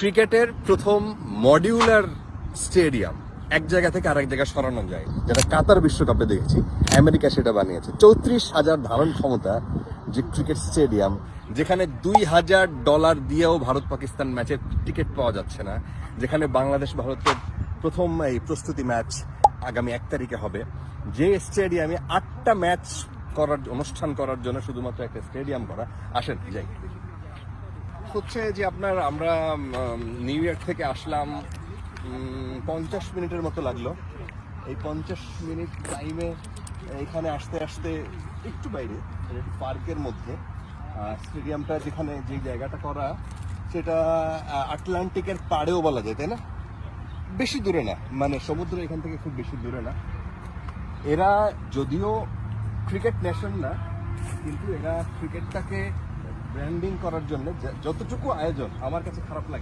ক্রিকেটের প্রথম modular stadium এক জায়গা থেকে আরেক জায়গায় সরানো যায়, যেটা কাতার বিশ্বকাপে দেখেছি। আমেরিকা সেটা বানিয়েছে 34,000 ধারণ ক্ষমতা যে ক্রিকেট স্টেডিয়াম, যেখানে $2,000 দিয়েও ভারত পাকিস্তান ম্যাচের টিকিট পাওয়া যাচ্ছে না, যেখানে বাংলাদেশ ভারতের প্রথম এই প্রস্তুতি ম্যাচ আগামী 1 তারিখে হবে, যে স্টেডিয়ামে 8টা ম্যাচ অনুষ্ঠান করার জন্য শুধুমাত্র একটা স্টেডিয়াম করা। আসেন যাই। হচ্ছে যে আমরা নিউ ইয়র্ক থেকে আসলাম, 50 মিনিটের মতো লাগলো। এই 50 মিনিট টাইমে এখানে আসতে আসতে একটু বাইরে পার্কের মধ্যে স্টেডিয়ামটা, যেখানে যে জায়গাটা করা সেটা আটলান্টিকের পাড়েও বলা যায়, তাই না? বেশি দূরে না, মানে সমুদ্র এখান থেকে খুব বেশি দূরে না। এরা যদিও ক্রিকেট নেশন না, কিন্তু এরা ক্রিকেটটাকে ব্র্যান্ডিং করার জন্য যতটুকু আয়োজন আমার কাছে খারাপ লাগে না।